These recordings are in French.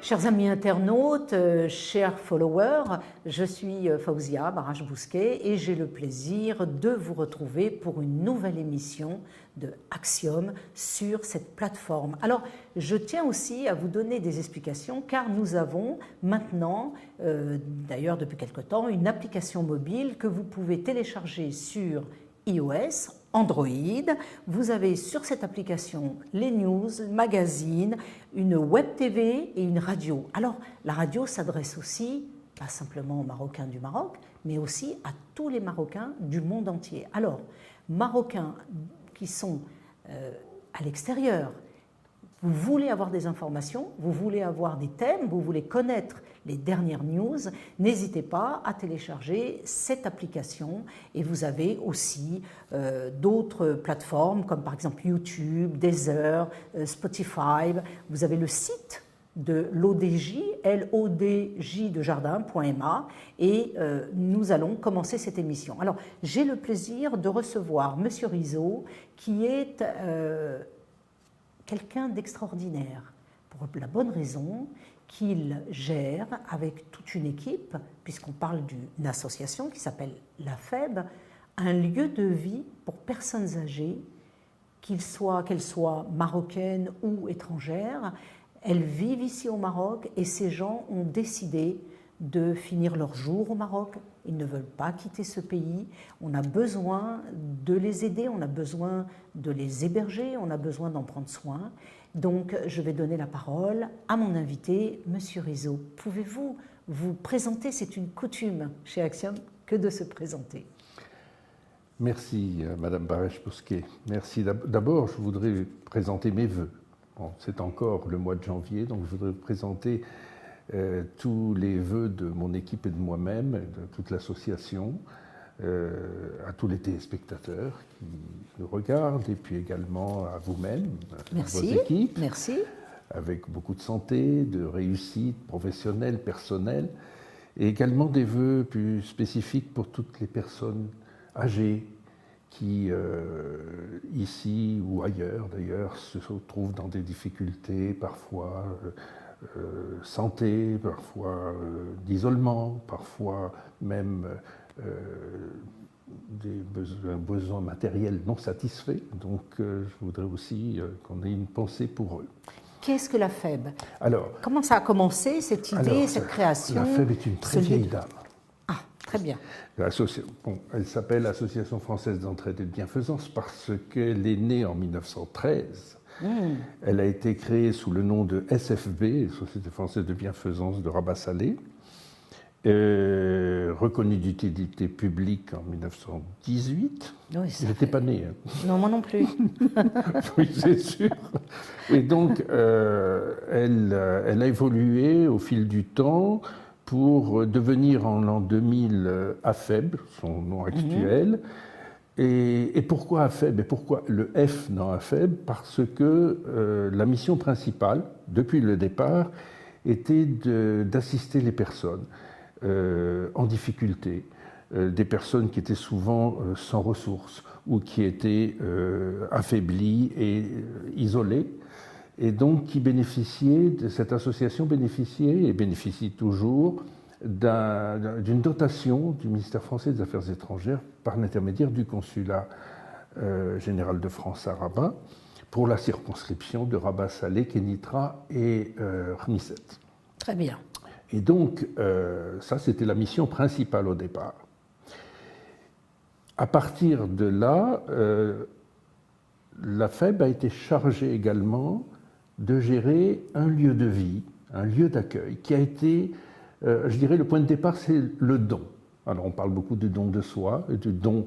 Chers amis internautes, chers followers, je suis Faouzia Barach-Bousquet et j'ai le plaisir de vous retrouver pour une nouvelle émission de Axiom sur cette plateforme. Alors, je tiens aussi à vous donner des explications car nous avons maintenant, d'ailleurs depuis quelque temps, une application mobile que vous pouvez télécharger sur iOS, Android. Vous avez sur cette application les news, le magazine, une web TV et une radio. Alors, la radio s'adresse aussi, pas simplement aux Marocains du Maroc, mais aussi à tous les Marocains du monde entier. Alors, Marocains qui sont à l'extérieur, vous voulez avoir des informations, vous voulez avoir des thèmes, vous voulez connaître les dernières news, n'hésitez pas à télécharger cette application et vous avez aussi d'autres plateformes comme par exemple YouTube, Deezer, Spotify. Vous avez le site de l'ODJ, LODJ de jardin.ma et nous allons commencer cette émission. Alors, j'ai le plaisir de recevoir Monsieur Rizzo qui est quelqu'un d'extraordinaire pour la bonne raison qu'il gère avec toute une équipe, puisqu'on parle d'une association qui s'appelle la FEB, un lieu de vie pour personnes âgées, qu'elles soient marocaines ou étrangères. Elles vivent ici au Maroc et ces gens ont décidé de finir leur jour au Maroc. Ils ne veulent pas quitter ce pays. On a besoin de les aider, on a besoin de les héberger, on a besoin d'en prendre soin. Donc, je vais donner la parole à mon invité, Monsieur Rizzo. Pouvez-vous vous présenter? C'est une coutume chez Axiom que de se présenter. Merci, Madame Barach-Bousquet. Merci. D'abord, je voudrais présenter mes vœux. Bon, c'est encore le mois de janvier, donc je voudrais présenter tous les vœux de mon équipe et de moi-même, de toute l'association, à tous les téléspectateurs qui nous regardent, et puis également à vous-même, à vos équipes. Merci. Avec beaucoup de santé, de réussite professionnelle, personnelle, et également des vœux plus spécifiques pour toutes les personnes âgées qui, ici ou ailleurs d'ailleurs, se trouvent dans des difficultés parfois santé, parfois d'isolement, parfois même des besoins matériels non satisfaits. Donc je voudrais aussi qu'on ait une pensée pour eux. Qu'est-ce que la FEB? Alors, comment ça a commencé, cette idée, cette création? La FEB est une très vieille dame. Ah, très bien. Elle s'appelle Association française d'entraide et de bienfaisance parce qu'elle est née en 1913. Elle a été créée sous le nom de SFB, Société française de bienfaisance de Rabat-Salé, reconnue d'utilité publique en 1918. Oui, je n'étais pas né. Hein. Non, moi non plus. Oui, c'est sûr. Et donc, elle a évolué au fil du temps pour devenir en l'an 2000 AFEB, son nom actuel. Et pourquoi AFEB et pourquoi le F dans AFEB? Parce que la mission principale, depuis le départ, était d'assister les personnes en difficulté, des personnes qui étaient souvent sans ressources ou qui étaient affaiblies et isolées, et donc qui bénéficiaient, cette association bénéficiait et bénéficie toujours d'une dotation du ministère français des Affaires étrangères par l'intermédiaire du consulat général de France à Rabat pour la circonscription de Rabat-Salé, Kénitra et Khmisset. Très bien. Et donc, ça, c'était la mission principale au départ. À partir de là, la FEB a été chargée également de gérer un lieu de vie, un lieu d'accueil qui a été, je dirais, le point de départ, c'est le don. Alors, on parle beaucoup de don de soi, de don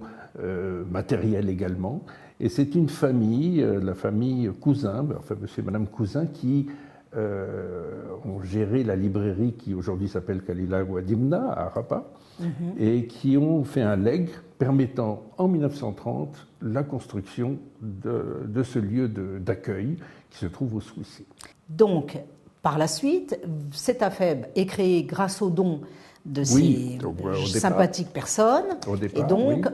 matériel également. Et c'est une famille, la famille Cousin, enfin monsieur et madame Cousin, qui ont géré la librairie qui aujourd'hui s'appelle Khalila Ouadimna à Rabat, et qui ont fait un legs permettant en 1930 la construction de ce lieu d'accueil qui se trouve au Souissi. Donc, par la suite, cette AFEB est créée grâce aux dons de ces sympathiques personnes. Au départ, et donc, oui.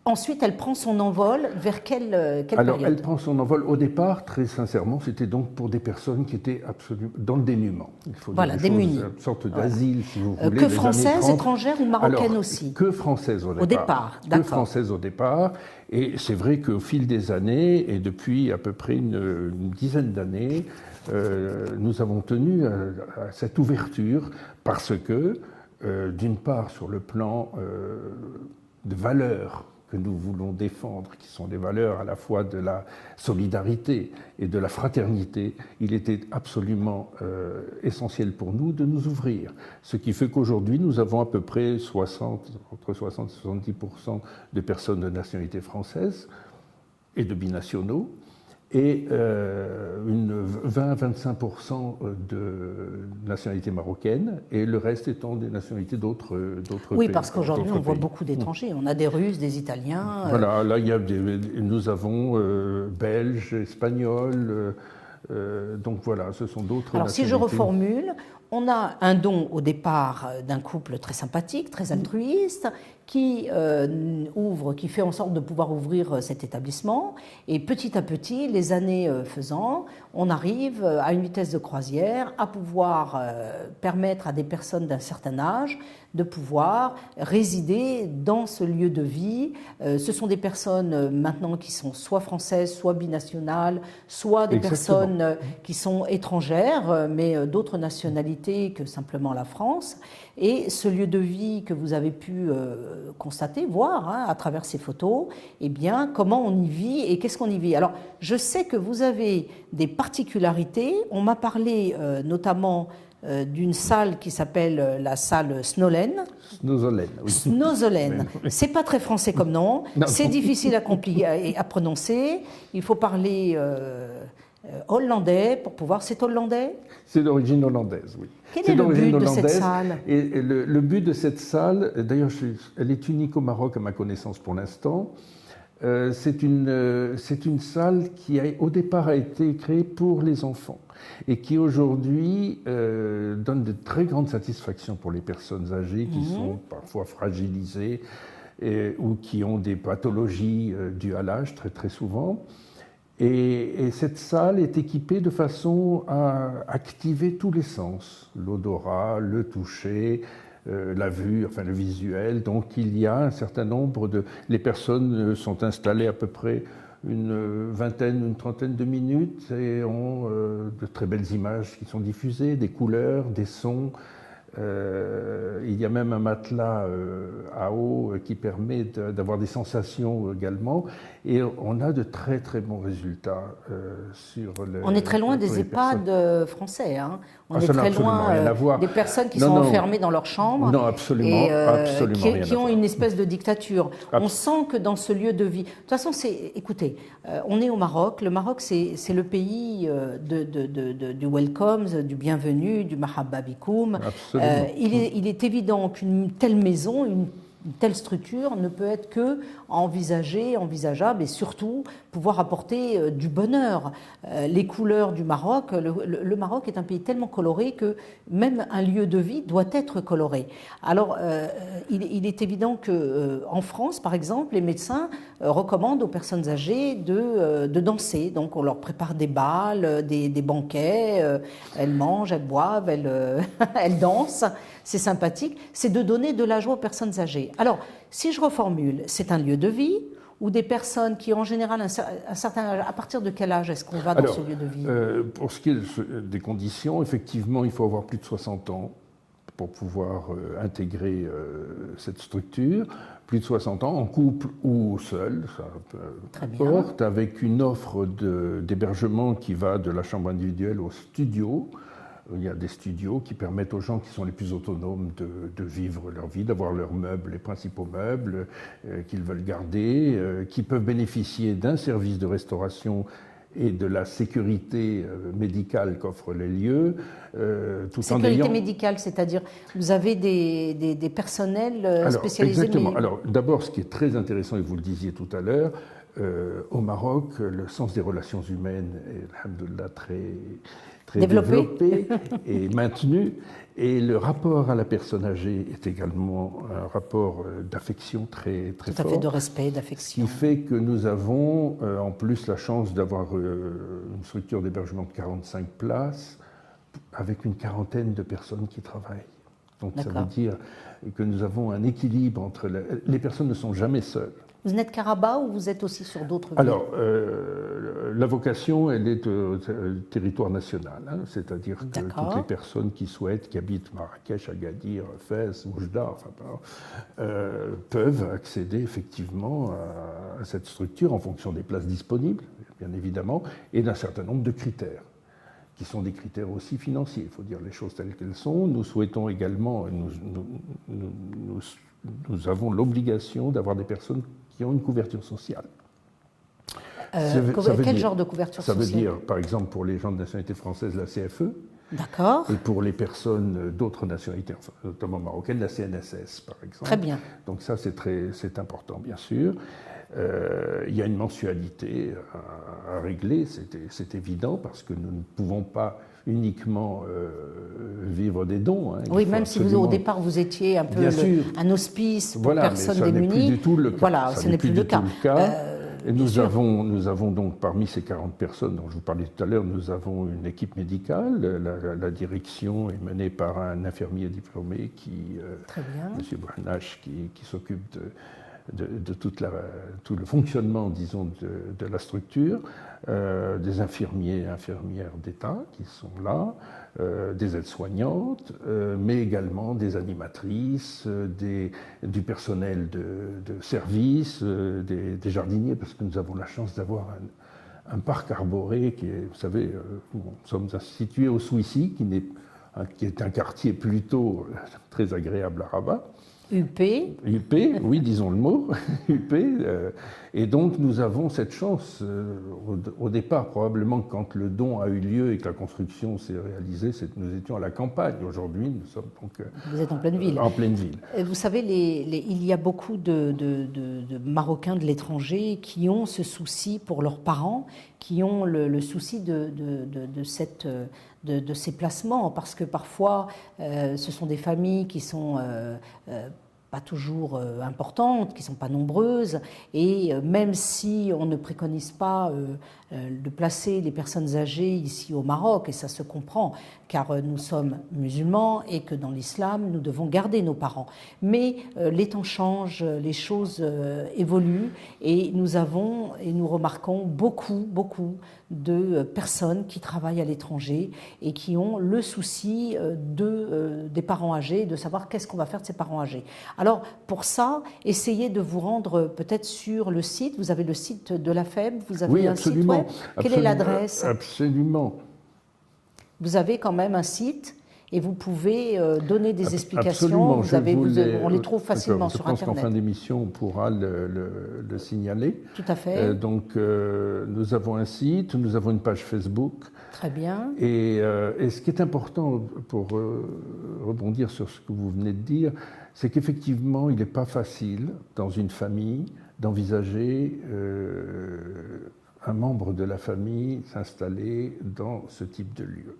Ensuite, elle prend son envol vers quelle Alors, période? elle prend son envol. Au départ, très sincèrement, c'était donc pour des personnes qui étaient absolument dans le dénuement. Il faut Voilà, dire les démunies. choses, une sorte d'asile, si vous voulez. Que les années françaises, 30. étrangères ou marocaines Alors, aussi? que françaises au départ. Au départ, Que d'accord. françaises au départ. Et c'est vrai qu'au fil des années, et depuis à peu près une dizaine d'années, nous avons tenu à cette ouverture parce que, d'une part, sur le plan de valeurs que nous voulons défendre, qui sont des valeurs à la fois de la solidarité et de la fraternité, il était absolument essentiel pour nous de nous ouvrir. Ce qui fait qu'aujourd'hui, nous avons à peu près entre 60 et 70% de personnes de nationalité française et de binationaux, et une 20-25% de nationalité marocaine, et le reste étant des nationalités d'autres pays. Oui, parce qu'aujourd'hui, on voit beaucoup d'étrangers. On a des Russes, des Italiens. Voilà, là, nous avons Belges, Espagnols, donc voilà, ce sont d'autres Alors, nationalités. si je reformule, on a un don au départ d'un couple très sympathique, très altruiste, qui qui fait en sorte de pouvoir ouvrir cet établissement. Et petit à petit, les années faisant, on arrive à une vitesse de croisière à pouvoir permettre à des personnes d'un certain âge de pouvoir résider dans ce lieu de vie. Ce sont des personnes maintenant qui sont soit françaises, soit binationales, soit des personnes qui sont étrangères, mais d'autres nationalités que simplement la France. Et ce lieu de vie que vous avez pu constater, voir à travers ces photos, eh bien, comment on y vit et qu'est-ce qu'on y vit. Alors, je sais que vous avez des particularités. On m'a parlé notamment d'une salle qui s'appelle la salle Snollen. Snozolène, oui. Snozolène. C'est pas très français comme nom. C'est difficile à prononcer. Il faut parler hollandais pour pouvoir. C'est hollandais? C'est d'origine hollandaise, oui. Quel est le but de cette salle? Et le but de cette salle, d'ailleurs, elle est unique au Maroc à ma connaissance pour l'instant. C'est une salle qui au départ a été créée pour les enfants et qui aujourd'hui donne de très grandes satisfactions pour les personnes âgées qui sont parfois fragilisées ou qui ont des pathologies dues à l'âge très très souvent. Et cette salle est équipée de façon à activer tous les sens, l'odorat, le toucher, la vue, enfin le visuel. Donc il y a un certain nombre les personnes sont installées à peu près une vingtaine, une trentaine de minutes et ont de très belles images qui sont diffusées, des couleurs, des sons. Il y a même un matelas à eau qui permet d'avoir des sensations également. Et on a de très très bons résultats sur On est très loin des EHPAD français. Hein. On est très loin des personnes qui sont enfermées dans leur chambre. Non, absolument, absolument qui ont une espèce de dictature. On sent que dans ce lieu de vie... De toute façon, écoutez, on est au Maroc. Le Maroc, c'est le pays du welcome, du bienvenu, du mahabba bikoum. Il est évident qu'une telle maison, une telle structure ne peut être que envisageable et surtout pouvoir apporter du bonheur. Les couleurs du Maroc, le Maroc est un pays tellement coloré que même un lieu de vie doit être coloré. Alors, il est évident qu'en France, par exemple, les médecins recommandent aux personnes âgées de danser. Donc, on leur prépare des bals, des banquets, elles mangent, elles boivent, elles dansent. C'est sympathique. C'est de donner de la joie aux personnes âgées. Alors, si je reformule, c'est un lieu de vie ou des personnes qui ont en général un certain âge. À partir de quel âge est-ce qu'on va dans ce lieu de vie? Pour ce qui est des conditions, effectivement, il faut avoir plus de 60 ans pour pouvoir intégrer cette structure. Plus de 60 ans, en couple ou seul, ça importe, avec une offre d'hébergement qui va de la chambre individuelle au studio. Il y a des studios qui permettent aux gens qui sont les plus autonomes de vivre leur vie, d'avoir leurs meubles, les principaux meubles qu'ils veulent garder, qui peuvent bénéficier d'un service de restauration et de la sécurité médicale qu'offrent les lieux. Sécurité médicale, c'est-à-dire vous avez des personnels spécialisés. Exactement. Alors d'abord, ce qui est très intéressant, et vous le disiez tout à l'heure, au Maroc, le sens des relations humaines est, alhamdoulilah, très très développé et maintenu. Et le rapport à la personne âgée est également un rapport d'affection très, très fort. Tout à fait, de respect, d'affection. Ce qui fait que nous avons en plus la chance d'avoir une structure d'hébergement de 45 places avec une quarantaine de personnes qui travaillent. Donc ça veut dire que nous avons un équilibre entre... Les personnes ne sont jamais seules. Vous n'êtes qu'à Rabat ou vous êtes aussi sur d'autres villes? Alors, la vocation, elle est territoire national, hein, c'est-à-dire que toutes les personnes qui souhaitent, qui habitent Marrakech, Agadir, Fès, Oujda, enfin, peuvent accéder effectivement à cette structure en fonction des places disponibles, bien évidemment, et d'un certain nombre de critères, qui sont des critères aussi financiers. Il faut dire les choses telles qu'elles sont. Nous souhaitons également, nous avons l'obligation d'avoir des personnes qui ont une couverture sociale. Quel genre de couverture sociale? Ça veut dire, par exemple, pour les gens de nationalité française, la CFE. D'accord. Et pour les personnes d'autres nationalités, enfin, notamment marocaines, la CNSS, par exemple. Très bien. Donc ça, c'est important, bien sûr. Il y a une mensualité à régler, c'est évident, parce que nous ne pouvons pas uniquement vivre des dons. Hein. Oui, même si vous, au départ, vous étiez un peu un hospice pour personnes démunies. Voilà, ce n'est plus du tout le cas. Et nous avons donc, parmi ces 40 personnes dont je vous parlais tout à l'heure, nous avons une équipe médicale. La direction est menée par un infirmier diplômé, M. Branache, qui s'occupe de tout le fonctionnement, disons, de la structure, des infirmiers et infirmières d'État qui sont là, des aides-soignantes, mais également des animatrices, du personnel de service, des jardiniers, parce que nous avons la chance d'avoir un parc arboré qui est, vous savez, nous sommes situés au Souissi, qui est un quartier plutôt très agréable à Rabat. UP, oui, disons le mot, UP. Et donc nous avons cette chance, au départ probablement quand le don a eu lieu et que la construction s'est réalisée, nous étions à la campagne. Aujourd'hui, nous sommes donc... Vous êtes en pleine ville. En pleine ville. Vous savez, il y a beaucoup de Marocains de l'étranger qui ont ce souci pour leurs parents, qui ont le souci de ces placements, parce que parfois, ce sont des familles qui sont pas toujours importantes, qui ne sont pas nombreuses, et même si on ne préconise pas de placer les personnes âgées ici au Maroc, et ça se comprend, car nous sommes musulmans et que dans l'islam, nous devons garder nos parents. Mais les temps changent, les choses évoluent, et nous remarquons beaucoup de personnes qui travaillent à l'étranger et qui ont le souci des parents âgés, de savoir qu'est-ce qu'on va faire de ces parents âgés. Alors, pour ça, essayez de vous rendre peut-être sur le site. Vous avez le site de la FEB, vous avez un site web. Quelle est l'adresse? Absolument. Vous avez quand même un site et vous pouvez donner des explications. On les trouve facilement sur Internet. Je pense qu'en fin d'émission, on pourra le signaler. Tout à fait. Donc, nous avons un site, nous avons une page Facebook. Très bien. Et ce qui est important, pour rebondir sur ce que vous venez de dire, c'est qu'effectivement, il n'est pas facile, dans une famille, d'envisager un membre de la famille s'installer dans ce type de lieu.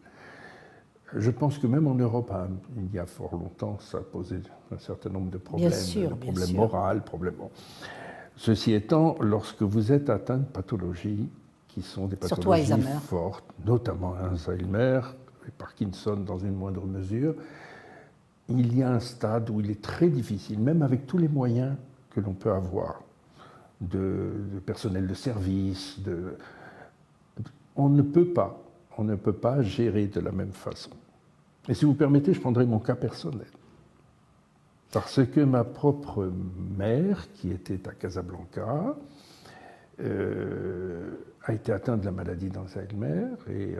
Je pense que même en Europe, il y a fort longtemps, ça a posé un certain nombre de problèmes, problèmes moraux, Bon. Ceci étant, lorsque vous êtes atteint de pathologies qui sont des pathologies fortes, notamment Alzheimer et Parkinson dans une moindre mesure, il y a un stade où il est très difficile, même avec tous les moyens que l'on peut avoir, de personnel de service, on ne peut pas gérer de la même façon. Et si vous permettez, je prendrai mon cas personnel. Parce que ma propre mère, qui était à Casablanca, a été atteinte de la maladie d'Alzheimer et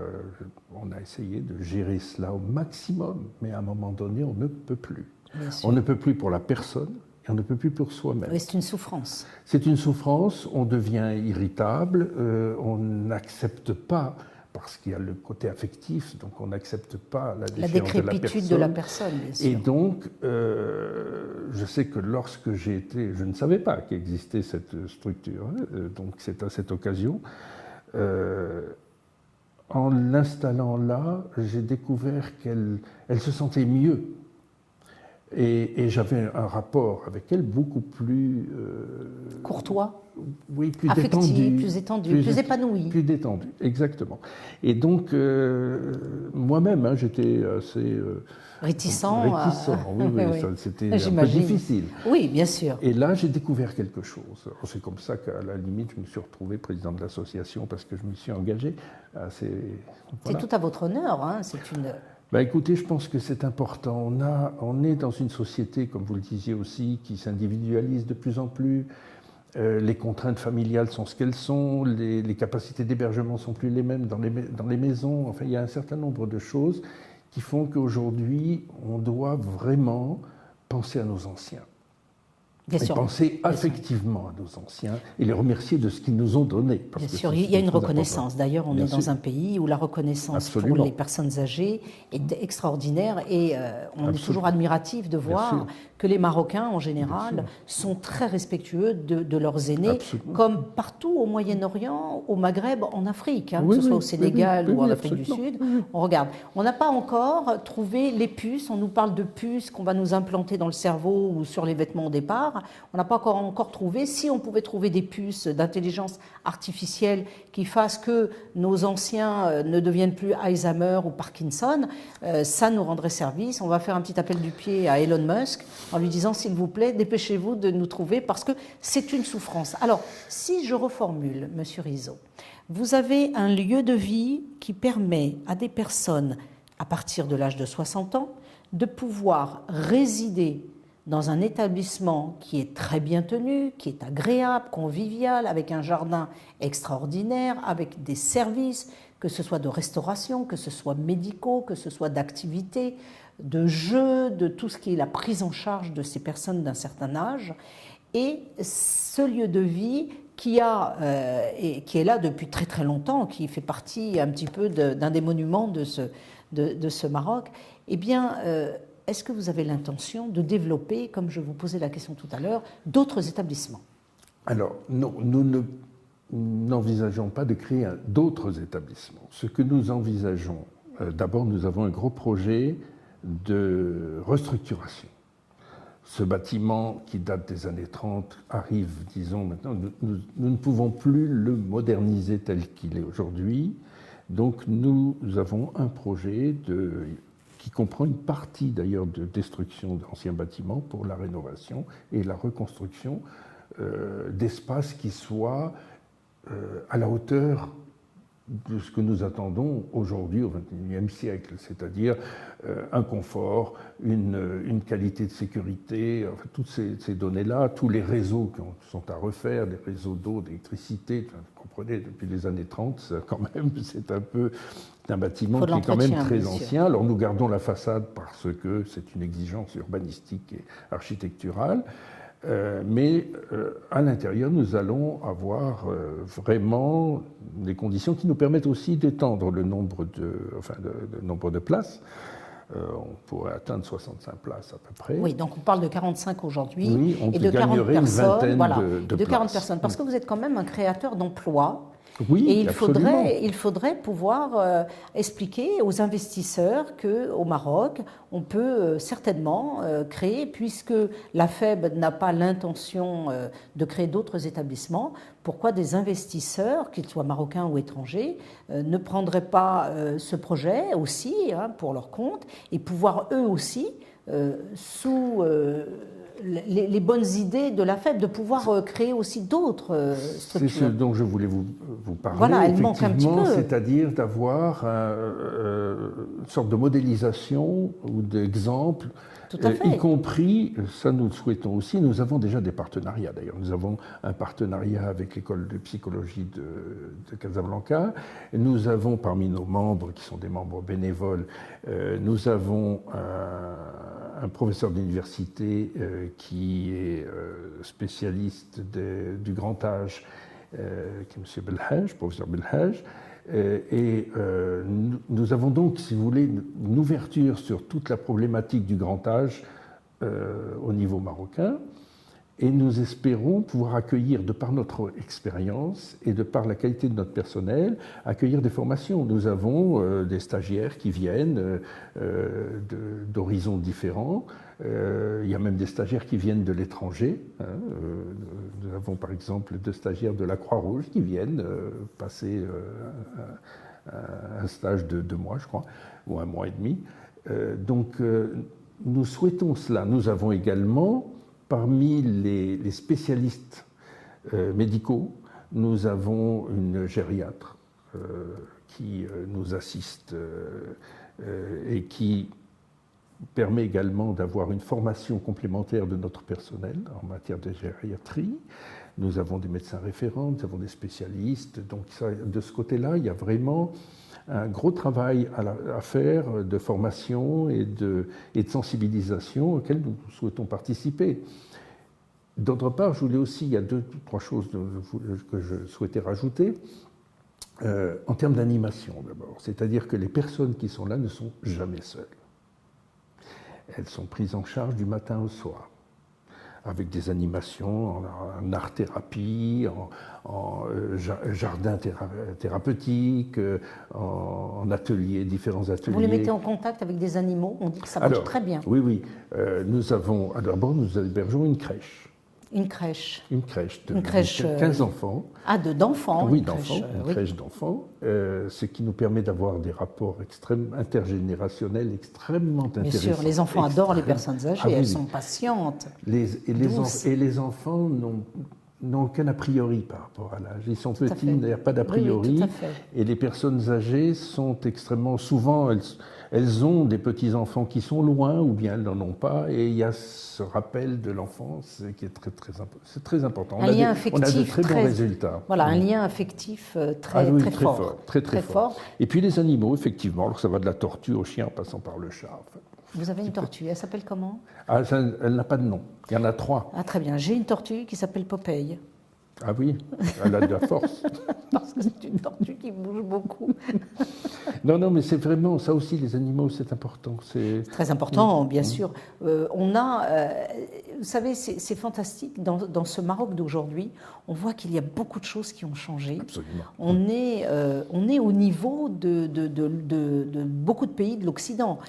on a essayé de gérer cela au maximum, mais à un moment donné, on ne peut plus. On ne peut plus pour la personne et on ne peut plus pour soi-même. Oui, c'est une souffrance. C'est une souffrance, on devient irritable, on n'accepte pas, parce qu'il y a le côté affectif, donc on n'accepte pas la décrépitude de la personne, bien sûr. Et donc, je sais que lorsque j'ai été, je ne savais pas qu'existait cette structure, donc c'est à cette occasion, en l'installant là, j'ai découvert qu'elle se sentait mieux. Et j'avais un rapport avec elle beaucoup plus... Courtois, oui, plus affectif, détendu. plus étendu, plus épanoui. Plus détendu, exactement. Et donc, moi-même, hein, j'étais assez... Réticent. Oui, oui. C'était un peu difficile. Oui, bien sûr. Et là, j'ai découvert quelque chose. C'est comme ça qu'à la limite, je me suis retrouvé président de l'association parce que je me suis engagé. C'est tout à votre honneur. Hein. C'est une... Ben écoutez, je pense que c'est important. On est dans une société, comme vous le disiez aussi, qui s'individualise de plus en plus. Les contraintes familiales sont ce qu'elles sont, les capacités d'hébergement sont plus les mêmes dans les maisons. Enfin, il y a un certain nombre de choses qui font qu'aujourd'hui, on doit vraiment penser à nos anciens. Bien sûr. Penser affectivement à nos anciens et les remercier de ce qu'ils nous ont donné. Bien sûr, il y a une reconnaissance. D'ailleurs, on est dans un pays où la reconnaissance pour les personnes âgées est extraordinaire et on est toujours admiratif de voir que les Marocains, en général, sont très respectueux de leurs aînés, comme partout au Moyen-Orient, au Maghreb, en Afrique, hein, que ce soit au Sénégal ou en Afrique du Sud. On regarde. On n'a pas encore trouvé les puces. On nous parle de puces qu'on va nous implanter dans le cerveau ou sur les vêtements au départ. On n'a pas encore trouvé. Si on pouvait trouver des puces d'intelligence artificielle qui fassent que nos anciens ne deviennent plus Alzheimer ou Parkinson, ça nous rendrait service. On va faire un petit appel du pied à Elon Musk en lui disant, s'il vous plaît, dépêchez-vous de nous trouver parce que c'est une souffrance. Alors, si je reformule, Monsieur Rizzo, vous avez un lieu de vie qui permet à des personnes, à partir de l'âge de 60 ans, de pouvoir résider dans un établissement qui est très bien tenu, qui est agréable, convivial, avec un jardin extraordinaire, avec des services, que ce soit de restauration, que ce soit médicaux, que ce soit d'activités, de jeux, de tout ce qui est la prise en charge de ces personnes d'un certain âge. Et ce lieu de vie qui est là depuis très très longtemps, qui fait partie un petit peu d'un des monuments de ce Maroc, eh bien... est-ce que vous avez l'intention de développer, comme je vous posais la question tout à l'heure, d'autres établissements? Alors, non, nous n'envisageons pas de créer d'autres établissements. Ce que nous envisageons, d'abord, nous avons un gros projet de restructuration. Ce bâtiment qui date des années 30 arrive, disons, maintenant, nous ne pouvons plus le moderniser tel qu'il est aujourd'hui. Donc, nous avons un projet qui comprend une partie d'ailleurs de destruction d'anciens bâtiments pour la rénovation et la reconstruction d'espaces qui soient à la hauteur de ce que nous attendons aujourd'hui au XXIe siècle, c'est-à-dire un confort, une qualité de sécurité, enfin, toutes ces données-là, tous les réseaux qui sont à refaire, les réseaux d'eau, d'électricité, vous comprenez, depuis les années 30, ça, quand même, c'est un bâtiment qui est quand même très ancien. Alors nous gardons la façade parce que c'est une exigence urbanistique et architecturale, mais à l'intérieur, nous allons avoir vraiment des conditions qui nous permettent aussi d'étendre le nombre de places. On pourrait atteindre 65 places à peu près. Oui, donc on parle de 45 aujourd'hui, oui, et de 40 personnes. Voilà, de 40 personnes, parce que vous êtes quand même un créateur d'emplois. Oui, et il faudrait pouvoir expliquer aux investisseurs qu'au Maroc, on peut certainement créer, puisque la FEB n'a pas l'intention de créer d'autres établissements, pourquoi des investisseurs, qu'ils soient marocains ou étrangers, ne prendraient pas ce projet aussi pour leur compte et pouvoir eux aussi, sous... les bonnes idées de la FEB, de pouvoir créer aussi d'autres structures. C'est ce dont je voulais vous parler. Voilà, elle manque un petit peu. C'est-à-dire d'avoir une sorte de modélisation ou d'exemple, y compris, ça nous le souhaitons aussi, nous avons déjà des partenariats d'ailleurs. Nous avons un partenariat avec l'école de psychologie de Casablanca. Nous avons parmi nos membres, qui sont des membres bénévoles, nous avons un professeur d'université qui est spécialiste du grand âge, qui est M. Belhaj, professeur Belhaj. Nous avons donc, si vous voulez, une ouverture sur toute la problématique du grand âge au niveau marocain. Et nous espérons pouvoir accueillir, de par notre expérience et de par la qualité de notre personnel, accueillir des formations. Nous avons des stagiaires qui viennent d'horizons différents. Il y a même des stagiaires qui viennent de l'étranger. Nous avons par exemple 2 stagiaires de la Croix-Rouge qui viennent passer un stage de 2 mois, je crois, ou 1 mois et demi. Donc nous souhaitons cela. Nous avons également, parmi les spécialistes médicaux, nous avons une gériatre qui nous assiste et qui permet également d'avoir une formation complémentaire de notre personnel en matière de gériatrie. Nous avons des médecins référents, nous avons des spécialistes. Donc ça, de ce côté-là, il y a vraiment un gros travail à faire de formation et de sensibilisation auquel nous souhaitons participer. D'autre part, je voulais aussi, il y a 2 ou 3 choses que je souhaitais rajouter. En termes d'animation d'abord, c'est-à-dire que les personnes qui sont là ne sont jamais seules. Elles sont prises en charge du matin au soir, avec des animations en art-thérapie, en jardin thérapeutique, en ateliers, différents ateliers. Vous les mettez en contact avec des animaux, on dit que ça marche très bien. Oui, oui. D'abord, nous hébergeons une crèche. Une crèche. Une crèche de 15 enfants. Ah, d'enfants. Oui, d'enfants, une crèche d'enfants, ce qui nous permet d'avoir des rapports intergénérationnels extrêmement intéressants. Bien sûr, les enfants adorent les personnes âgées, elles sont patientes. Et les enfants n'ont aucun a priori par rapport à l'âge. Ils sont petits, il n'y a pas d'a priori. Oui, et les personnes âgées sont extrêmement... Souvent, elles ont des petits-enfants qui sont loin ou bien elles n'en ont pas. Et il y a ce rappel de l'enfance qui est très important. On a de très bons résultats. Voilà, un lien affectif très fort. Très fort. Et puis les animaux, effectivement, alors ça va de la tortue au chien en passant par le chat. Enfin, vous avez une tortue, elle s'appelle comment? Elle n'a pas de nom, il y en a 3. Ah, très bien, j'ai une tortue qui s'appelle Popeye. Ah oui, elle a de la force. Parce que c'est une tortue qui bouge beaucoup. Non, mais c'est vraiment, ça aussi, les animaux, c'est important. C'est très important, bien sûr. Vous savez, c'est fantastique, dans ce Maroc d'aujourd'hui, on voit qu'il y a beaucoup de choses qui ont changé. Absolument. On est au niveau de beaucoup de pays de l'Occident.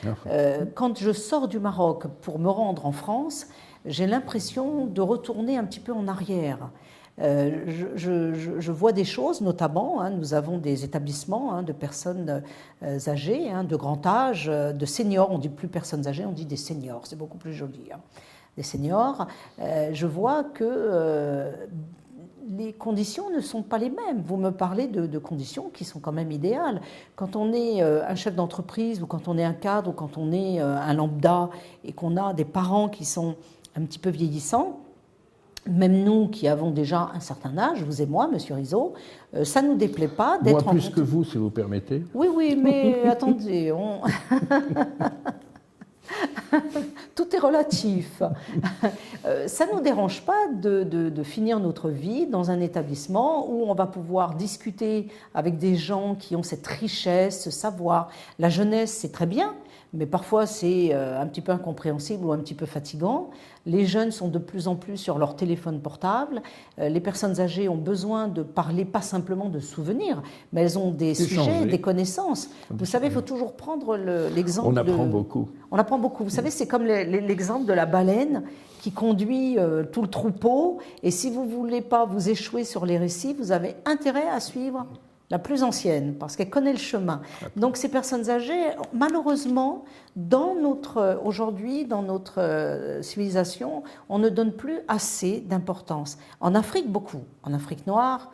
Quand je sors du Maroc pour me rendre en France, j'ai l'impression de retourner un petit peu en arrière. Je vois des choses, notamment, nous avons des établissements de personnes âgées, de grand âge, de seniors. On ne dit plus personnes âgées, on dit des seniors, c'est beaucoup plus joli. Des seniors. Je vois que les conditions ne sont pas les mêmes. Vous me parlez de conditions qui sont quand même idéales. Quand on est un chef d'entreprise ou quand on est un cadre ou quand on est un lambda et qu'on a des parents qui sont un petit peu vieillissants, même nous qui avons déjà un certain âge, vous et moi, Monsieur Rizzo, ça ne nous déplaît pas d'être Moi plus que vous, si vous permettez. Oui, mais attendez, tout est relatif. Ça ne nous dérange pas de finir notre vie dans un établissement où on va pouvoir discuter avec des gens qui ont cette richesse, ce savoir. La jeunesse, c'est très bien, mais parfois c'est un petit peu incompréhensible ou un petit peu fatigant. Les jeunes sont de plus en plus sur leur téléphone portable. Les personnes âgées ont besoin de parler pas simplement de souvenirs, mais elles ont des sujets, des connaissances. Vous savez, il faut toujours prendre l'exemple. On apprend beaucoup. On apprend beaucoup. Vous savez, c'est comme l'exemple de la baleine qui conduit tout le troupeau. Et si vous ne voulez pas vous échouer sur les récits, vous avez intérêt à suivre la plus ancienne, parce qu'elle connaît le chemin. Donc ces personnes âgées, malheureusement, aujourd'hui, dans notre civilisation, on ne donne plus assez d'importance. En Afrique, beaucoup. En Afrique noire,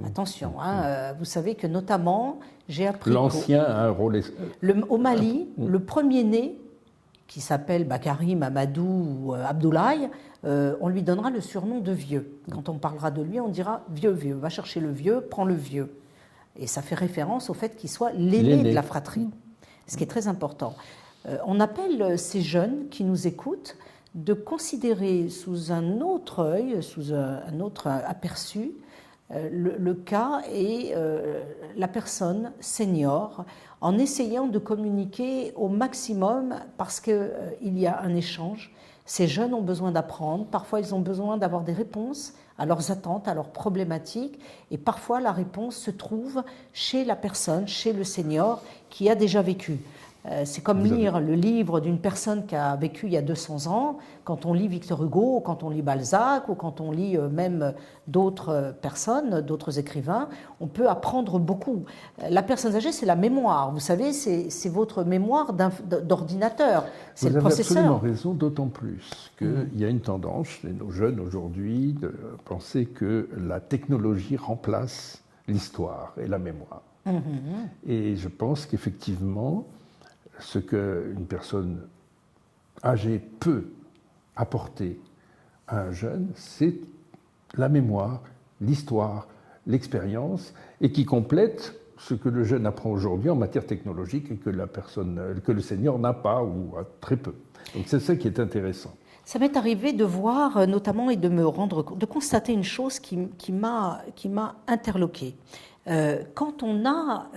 attention, vous savez que notamment, j'ai appris... L'ancien a un rôle... Au Mali, le premier-né, qui s'appelle Bakari, Mamadou ou Abdoulaye, on lui donnera le surnom de vieux. Quand on parlera de lui, on dira vieux, va chercher le vieux, prends le vieux. Et ça fait référence au fait qu'il soit l'aîné de la fratrie, ce qui est très important. On appelle ces jeunes qui nous écoutent de considérer sous un autre œil, sous un autre aperçu, le cas et la personne senior, en essayant de communiquer au maximum parce qu'il y a un échange. Ces jeunes ont besoin d'apprendre, parfois ils ont besoin d'avoir des réponses à leurs attentes, à leurs problématiques, et parfois la réponse se trouve chez la personne, chez le senior qui a déjà vécu. C'est comme lire le livre d'une personne qui a vécu il y a 200 ans. Quand on lit Victor Hugo, ou quand on lit Balzac, ou quand on lit même d'autres personnes, d'autres écrivains, on peut apprendre beaucoup. La personne âgée, c'est la mémoire. Vous savez, c'est votre mémoire d'ordinateur. C'est le processeur. Vous avez absolument raison, d'autant plus qu'il y a une tendance chez nos jeunes aujourd'hui de penser que la technologie remplace l'histoire et la mémoire. Et je pense qu'effectivement, ce qu'une personne âgée peut apporter à un jeune, c'est la mémoire, l'histoire, l'expérience, et qui complète ce que le jeune apprend aujourd'hui en matière technologique et que le senior n'a pas ou a très peu. Donc c'est ça qui est intéressant. Ça m'est arrivé de voir notamment et de constater une chose qui m'a interloquée. Quand on a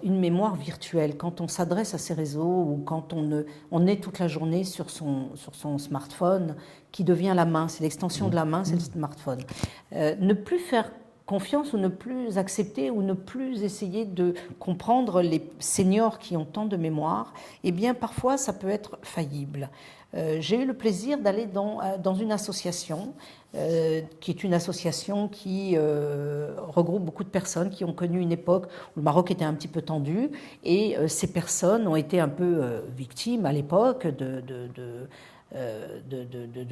une mémoire virtuelle, quand on s'adresse à ces réseaux ou quand on est toute la journée sur son smartphone qui devient la main, c'est l'extension de la main, c'est le smartphone, ne plus faire confiance ou ne plus accepter ou ne plus essayer de comprendre les seniors qui ont tant de mémoire, eh bien parfois ça peut être faillible. J'ai eu le plaisir d'aller dans une association qui est une association qui regroupe beaucoup de personnes qui ont connu une époque où le Maroc était un petit peu tendu et ces personnes ont été un peu victimes à l'époque de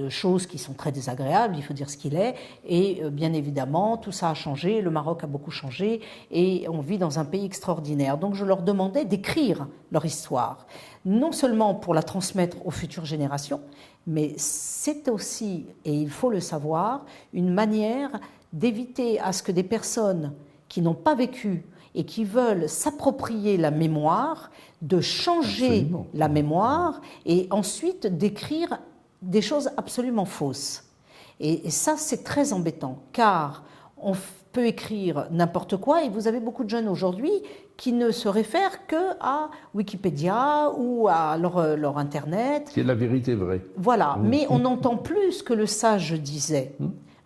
choses qui sont très désagréables, il faut dire ce qu'il est, et bien évidemment tout ça a changé, le Maroc a beaucoup changé et on vit dans un pays extraordinaire. Donc je leur demandais d'écrire leur histoire, non seulement pour la transmettre aux futures générations, mais c'est aussi, et il faut le savoir, une manière d'éviter à ce que des personnes qui n'ont pas vécu et qui veulent s'approprier la mémoire, de changer la mémoire et ensuite d'écrire des choses absolument fausses. Et ça, c'est très embêtant, car on peut écrire n'importe quoi et vous avez beaucoup de jeunes aujourd'hui qui ne se réfèrent qu'à Wikipédia ou à leur Internet. C'est la vérité vraie. Voilà, mais on n'entend plus ce que le sage disait.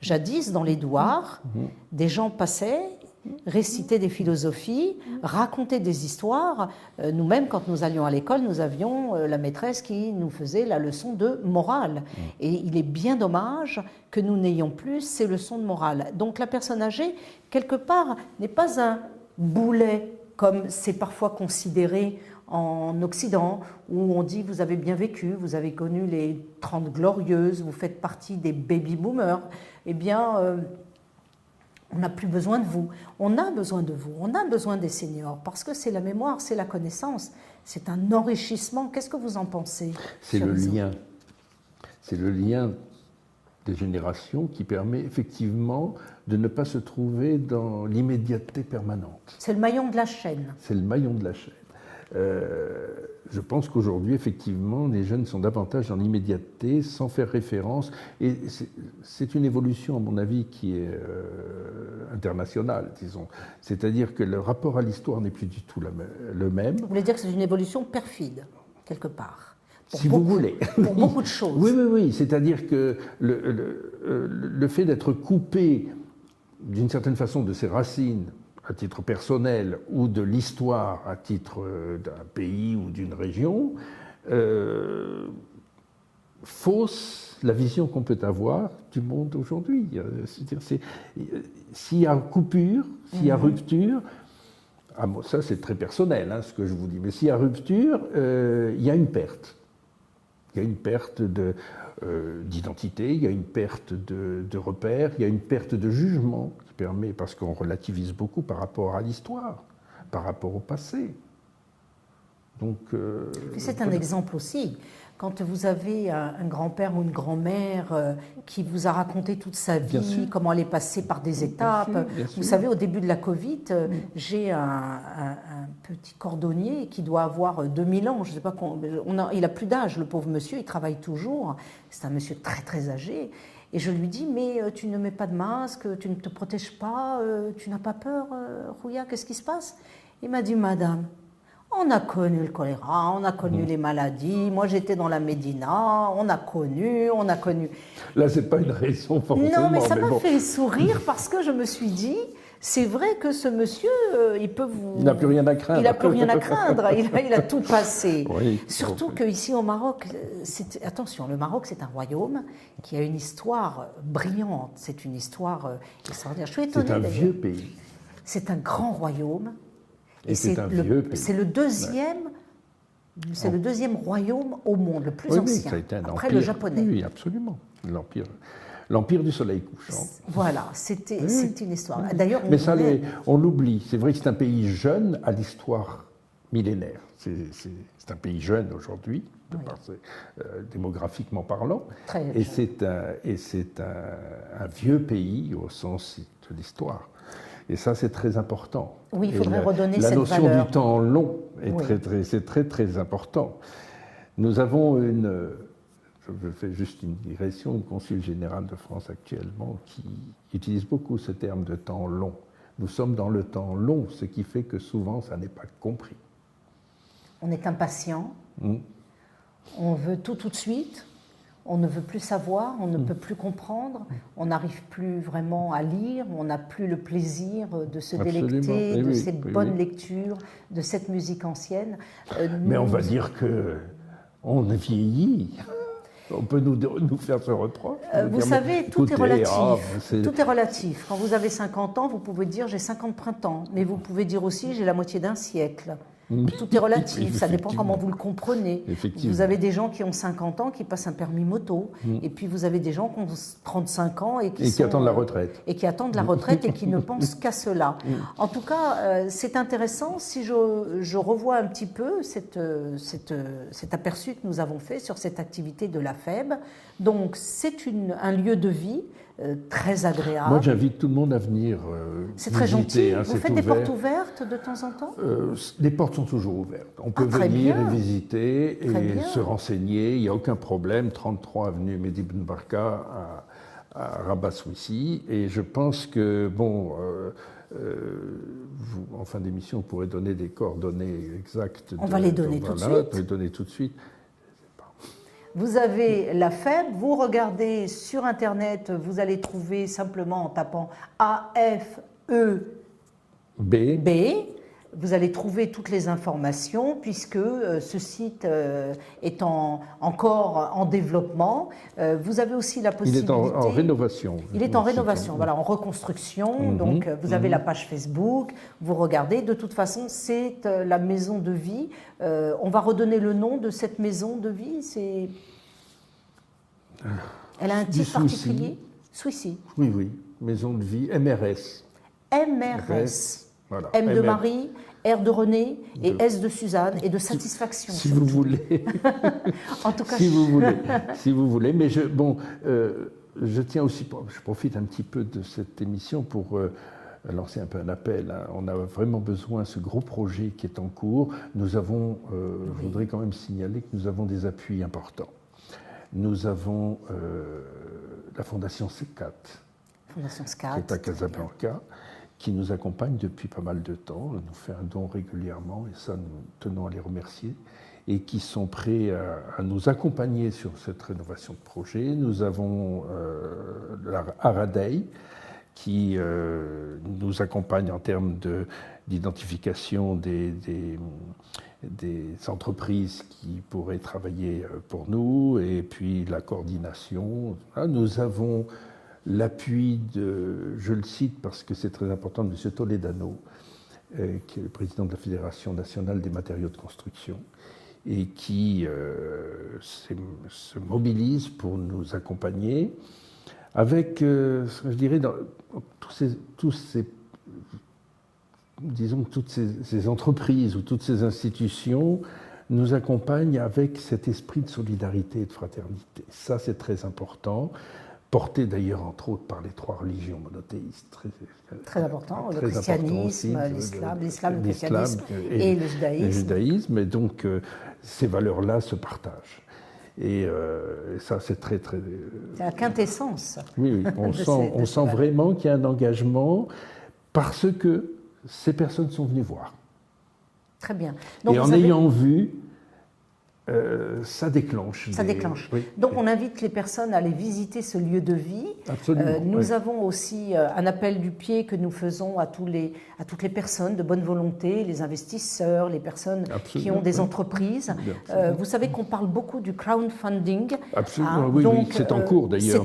Jadis, dans les douars, des gens passaient, récitaient des philosophies, racontaient des histoires. Nous-mêmes, quand nous allions à l'école, nous avions la maîtresse qui nous faisait la leçon de morale. Et il est bien dommage que nous n'ayons plus ces leçons de morale. Donc la personne âgée, quelque part, n'est pas un boulet, comme c'est parfois considéré en Occident, où on dit vous avez bien vécu, vous avez connu les 30 glorieuses, vous faites partie des baby-boomers. Eh bien, on n'a plus besoin de vous. On a besoin de vous, on a besoin des seniors, parce que c'est la mémoire, c'est la connaissance, c'est un enrichissement. Qu'est-ce que vous en pensez? C'est le lien. C'est le lien des générations qui permet effectivement de ne pas se trouver dans l'immédiateté permanente. C'est le maillon de la chaîne. C'est le maillon de la chaîne. Je pense qu'aujourd'hui, effectivement, les jeunes sont davantage dans l'immédiateté, sans faire référence. Et c'est une évolution, à mon avis, qui est internationale, disons. C'est-à-dire que le rapport à l'histoire n'est plus du tout le même. Vous voulez dire que c'est une évolution perfide, quelque part? Si vous voulez. Pour beaucoup de choses. Oui. C'est-à-dire que le fait d'être coupé, d'une certaine façon, de ses racines, à titre personnel, ou de l'histoire à titre d'un pays ou d'une région, fausse la vision qu'on peut avoir du monde aujourd'hui. S'il y a coupure, s'il y a rupture, ça c'est très personnel ce que je vous dis, mais s'il y a rupture, il y a une perte. Il y a une perte d'identité, il y a une perte de repères, il y a une perte de jugement qui permet, parce qu'on relativise beaucoup par rapport à l'histoire, par rapport au passé. Donc, c'est un exemple aussi. Quand vous avez un grand-père ou une grand-mère qui vous a raconté toute sa vie, comment elle est passée par des étapes. Bien sûr. Vous savez, au début de la Covid, j'ai un petit cordonnier qui doit avoir 2000 ans. Je sais pas, il n'a plus d'âge, le pauvre monsieur, il travaille toujours. C'est un monsieur très très âgé. Et je lui dis, mais tu ne mets pas de masque, tu ne te protèges pas, tu n'as pas peur, Rouya, qu'est-ce qui se passe? Il m'a dit, madame, On a connu le choléra, on a connu les maladies. Moi, j'étais dans la Médina, on a connu. Là, c'est pas une raison forcément. Non, mais ça m'a fait sourire parce que je me suis dit, c'est vrai que ce monsieur, il peut vous... Il n'a plus rien à craindre. Il n'a plus rien à craindre, il a tout passé. Oui. Surtout qu'ici au Maroc, attention, le Maroc c'est un royaume qui a une histoire brillante, c'est une histoire extraordinaire. Je suis étonnée C'est un d'ailleurs. vieux pays. C'est un grand royaume. Et c'est un vieux pays. C'est le deuxième... C'est le deuxième royaume au monde, le plus ancien, oui, ça a été un après empire. le japonais. Oui, absolument. L'empire du soleil couchant. Voilà, c'était une histoire. D'ailleurs, mais ça, on l'oublie. C'est vrai que c'est un pays jeune à l'histoire millénaire. C'est un pays jeune aujourd'hui, démographiquement parlant. Très et c'est un vieux pays au sens de l'histoire. Et ça, c'est très important. Oui, il faudrait redonner la cette notion valeur. du temps long c'est très, très important. Nous avons je fais juste une digression, une consul générale de France actuellement qui utilise beaucoup ce terme de temps long. Nous sommes dans le temps long, ce qui fait que souvent, ça n'est pas compris. On est impatient, on veut tout de suite. On ne veut plus savoir, on ne peut plus comprendre, on n'arrive plus vraiment à lire, on n'a plus le plaisir de se délecter de cette bonne lecture, de cette musique ancienne. Mais on va dire qu'on vieillit. On peut nous faire ce reproche. Vous savez, tout est relatif. Tout est relatif. Quand vous avez 50 ans, vous pouvez dire j'ai 50 printemps, mais vous pouvez dire aussi j'ai la moitié d'un siècle. Tout est relatif, ça dépend comment vous le comprenez. Vous avez des gens qui ont 50 ans qui passent un permis moto, et puis vous avez des gens qui ont 35 ans et qui attendent la retraite. Et qui attendent la retraite et qui ne pensent qu'à cela. En tout cas, c'est intéressant si je revois un petit peu cet aperçu que nous avons fait sur cette activité de la FEB. Donc c'est un lieu de vie très agréable. Moi, j'invite tout le monde à venir c'est très gentil. Vous faites des portes ouvertes de temps en temps Les portes sont toujours ouvertes. On peut venir et visiter et se renseigner. Il n'y a aucun problème. 33 avenue Mehdi Ben Barka à Rabat-Souissi. Et je pense que, vous, en fin d'émission, vous pourrez donner des coordonnées exactes. On va les donner tout de suite. On va les donner tout de suite. Vous avez la FEB, vous regardez sur Internet, vous allez trouver simplement en tapant AFEB, vous allez trouver toutes les informations puisque ce site est encore en développement. Vous avez aussi la possibilité... Il est en rénovation. Il est en rénovation, voilà, en reconstruction. Donc vous avez la page Facebook, vous regardez. De toute façon, c'est la maison de vie. On va redonner le nom de cette maison de vie. Elle a un titre particulier. Souissi. Oui, maison de vie, MRS. MRS. Voilà. M de Marie, R de René et S de Suzanne et de satisfaction. Si vous voulez. En tout cas, si vous voulez. Mais je tiens aussi, je profite un petit peu de cette émission pour lancer un peu un appel. On a vraiment besoin de ce gros projet qui est en cours. Nous avons, je voudrais quand même signaler que nous avons des appuis importants. Nous avons la Fondation C4, qui est à Casablanca, qui nous accompagne depuis pas mal de temps, nous fait un don régulièrement, et ça, nous tenons à les remercier, et qui sont prêts à nous accompagner sur cette rénovation de projet. Nous avons Aradei, qui nous accompagne en termes d'identification des entreprises qui pourraient travailler pour nous, et puis la coordination. Nous avons l'appui je le cite parce que c'est très important, de M. Toledano, qui est le président de la Fédération nationale des matériaux de construction, et qui se mobilise pour nous accompagner avec, je dirais, toutes ces entreprises ou toutes ces institutions nous accompagnent avec cet esprit de solidarité et de fraternité. Ça, c'est très important. Porté d'ailleurs entre autres par les 3 religions monothéistes. Très important, le christianisme, l'islam, le christianisme et le judaïsme. Le judaïsme, et donc ces valeurs-là se partagent. Et ça, c'est très, très... C'est la quintessence. Oui, on sent vraiment qu'il y a un engagement parce que ces personnes sont venues voir. Très bien. Donc et en ayant vu, ça déclenche. Ça déclenche. Oui. Donc on invite les personnes à aller visiter ce lieu de vie. Absolument. Nous avons aussi un appel du pied que nous faisons à toutes les personnes de bonne volonté, les investisseurs, les personnes qui ont des entreprises. Vous savez qu'on parle beaucoup du crowdfunding. Absolument, oui, donc, oui, c'est en cours d'ailleurs.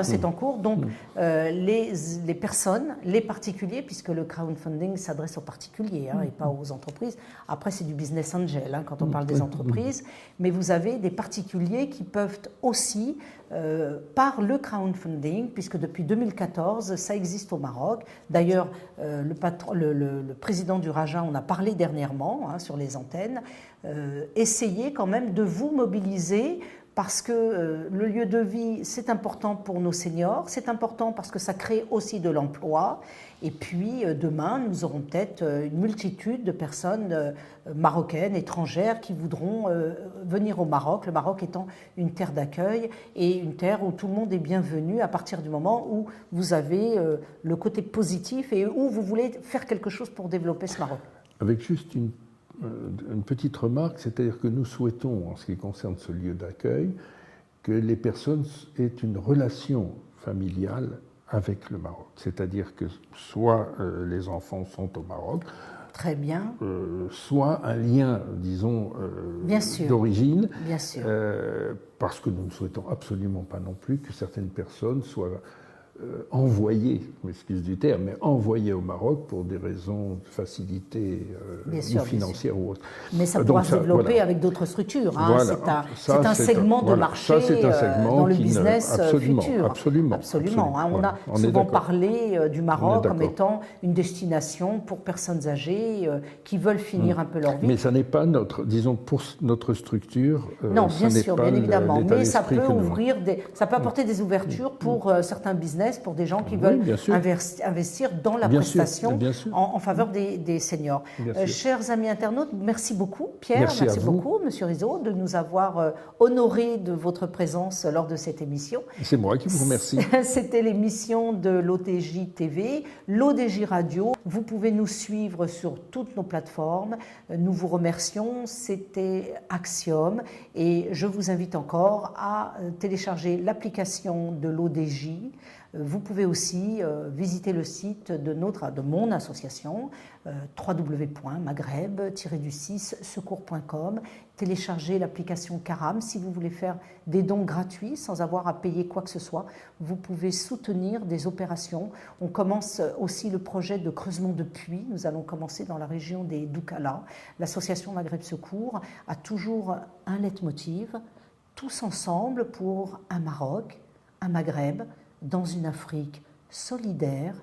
C'est en cours. Donc les personnes, les particuliers, puisque le crowdfunding s'adresse aux particuliers et pas aux entreprises. Après c'est du business angel quand on parle des entreprises. Mais vous avez des particuliers qui peuvent aussi, par le crowdfunding, puisque depuis 2014, ça existe au Maroc. D'ailleurs, le président du Raja en a parlé dernièrement sur les antennes. Essayez quand même de vous mobiliser parce que le lieu de vie, c'est important pour nos seniors, c'est important parce que ça crée aussi de l'emploi. Et puis demain, nous aurons peut-être une multitude de personnes marocaines, étrangères, qui voudront venir au Maroc, le Maroc étant une terre d'accueil et une terre où tout le monde est bienvenu à partir du moment où vous avez le côté positif et où vous voulez faire quelque chose pour développer ce Maroc. Avec juste une petite remarque, c'est-à-dire que nous souhaitons, en ce qui concerne ce lieu d'accueil, que les personnes aient une relation familiale avec le Maroc. C'est-à-dire que soit les enfants sont au Maroc, très bien, soit un lien, disons, d'origine, bien sûr. Parce que nous ne souhaitons absolument pas non plus que certaines personnes soient envoyés, je m'excuse du terme, mais envoyés au Maroc pour des raisons de facilité ou financières ou autres. Mais ça pourra se développer avec d'autres structures. C'est un segment de marché dans le business futur. Absolument. On a souvent parlé du Maroc comme étant une destination pour personnes âgées qui veulent finir un peu leur vie. Mais ça n'est pas disons, pour notre structure. Non, bien sûr, bien évidemment. Mais ça peut ça peut apporter des ouvertures pour certains business, pour des gens qui veulent investir dans la prestation en faveur des seniors. Chers amis internautes, merci beaucoup Pierre, merci beaucoup Monsieur Rizzo de nous avoir honorés de votre présence lors de cette émission. C'est moi qui vous remercie. C'était l'émission de l'ODJ TV, l'ODJ Radio. Vous pouvez nous suivre sur toutes nos plateformes. Nous vous remercions. C'était Axiom et je vous invite encore à télécharger l'application de l'ODJ. Vous pouvez aussi visiter le site de mon association, www.maghreb-secours.com, télécharger l'application Karam si vous voulez faire des dons gratuits sans avoir à payer quoi que ce soit. Vous pouvez soutenir des opérations. On commence aussi le projet de creusement de puits. Nous allons commencer dans la région des Doukala. L'association Maghreb Secours a toujours un leitmotiv, tous ensemble pour un Maroc, un Maghreb, dans une Afrique solidaire.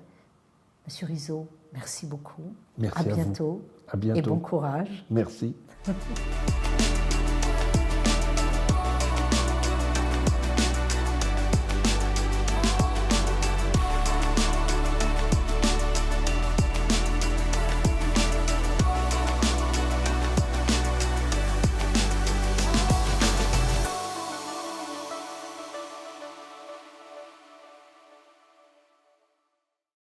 Monsieur Rizzo, merci beaucoup. Merci à bientôt. À bientôt. Et bon courage. Merci.